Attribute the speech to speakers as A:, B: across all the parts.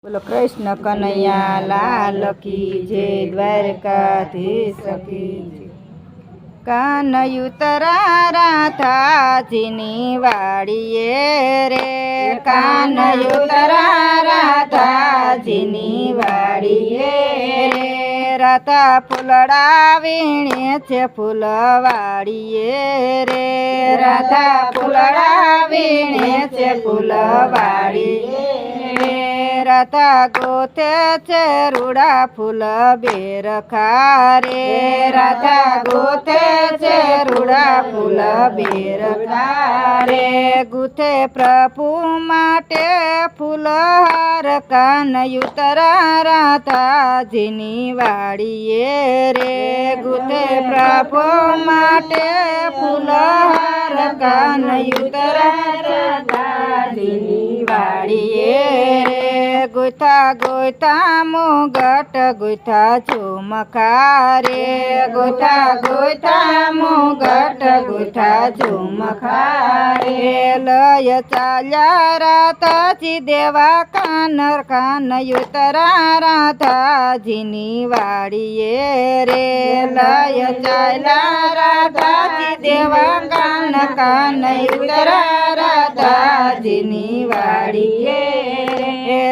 A: बोलो कृष्ण कन्हैया लाल की जय द्वारकाधीश की जय। कानयुतरा राधाजीनी वाड़िए रे कानयुतरा राधाजीनी वाड़िए रे राधा फूलड़ा वीणे छे फूलवाड़िए रे राधा फूलड़ा वीणे छे फूलवाड़िए राधा गोथे छे रूड़ा फूल बेरखा रे राधा गोथे छे रूड़ा फूल बेरखा रे गुथे प्रभु माटे फूलहार कानयुतरा राधाजीनी वाड़िए रे गुथे प्रभु माटे फूलहार कानयुतरा राधाजीनी वाड़िए रे गुथा गुथा मुगट गुथा झुमका रे गुथा गुथा मुगट गुथा झुमका रे लय चाल्या राधाजी देवा कानयुतरा राधाजीनी वाड़िए रे लय चाल्या राधाजी देवा कानयुतरा राधाजीनी वाड़िए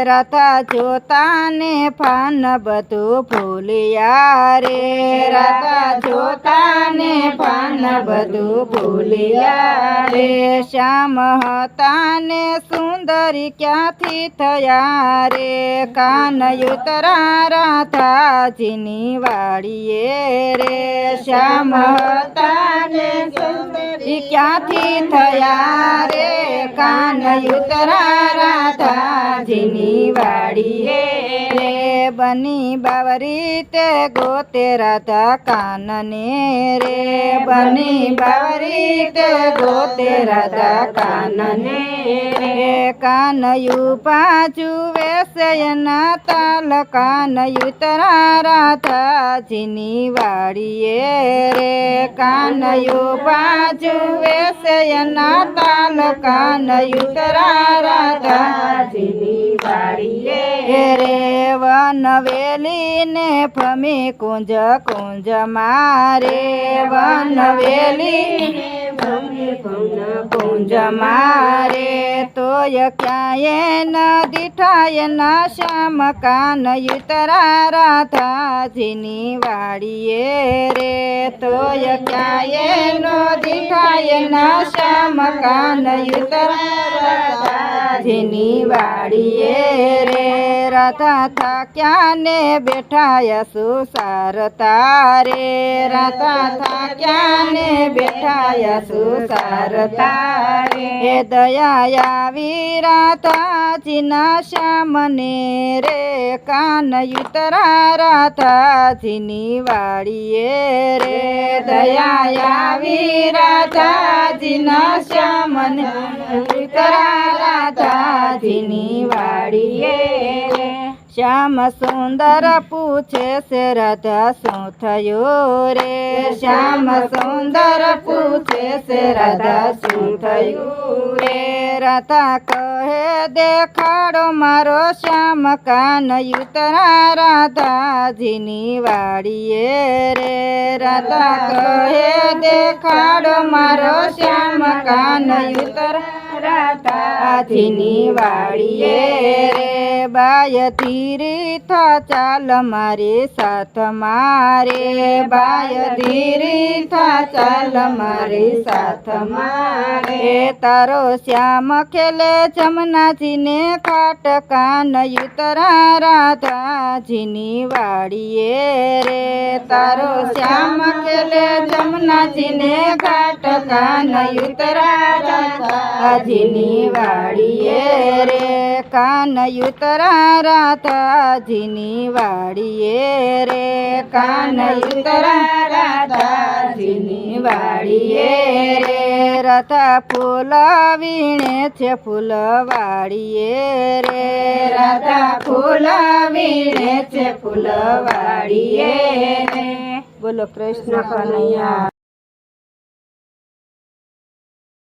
A: राधा जोता ने फान बधु भूलिया रे राधा जोता ने फान बधु भूलिया रे श्याम हता ने सुंदरी क्यांथी थया रे कानयुतरा राधाजीनी वाड़िए रे श्याम हता ने सुंदरी क्यांथी थया रे कानयुतरा राधाजीनी वाड़िए रे बनी बावरी ते गोते राधा कानने रे बनी बावरी ते गोते राधा कानने रे कानयु पाजु वेसयना ताल कानयुतरा राधाजीनी वाड़िए रे कानयु पाजु वेसयना ताल कानयुतरा राधाजीनी वाड़िए रे वनवेली ने फमी कुंज कुंज मारे वनवेली ने फमी कुंज कुंज मारे तो क्याये न दिठाय न श्याम कानयुतरा राधाजीनी वाड़िए रे तो क्याये न दिठाय न श्याम कानयुतरा राधाजीनी वाड़िए रे राधा था क्या ने बैठाया सुसारता रे राधा था क्या ने बैठाया सुसारता रे दया राधाजीना श्यामने रे कानयुतरा राधाजीनी वाड़िए रे दया राधाजीना श्यामने कानयुतरा राधाजीनी वाड़िए श्याम सुंदर पूछे से राधा शू थयो रे श्याम सुंदर पूछे से राधा शू थयो रे राधा कहे देखाड़ो मारो श्याम कानयुतरा राधाजीनी वाड़िए रे राधा कहे देखाड़ो मारो श्याम कानयुतरा राधाजीनी वाड़िए रे बाय धीरे था चाल मारे साथ मारे बाय धीरे था चाल मारे साथ मारे तारो श्याम खेले जमुना जी ने खाट कानयुतरा राधाजीनी वाड़िए रे तारो श्याम खेले जमुना जी ने खाट कानयुतरा राधाजीनी वाड़िए रे कानयुतरा राधाजीनी वाड़िए रे कानयुतरा राधाजीनी वाड़िए रे राधा फूल वीणे छे फूलवाड़िए रे राधा फूल वीणे छे फूलवाड़िए रे। बोलो कृष्ण कन्हैया।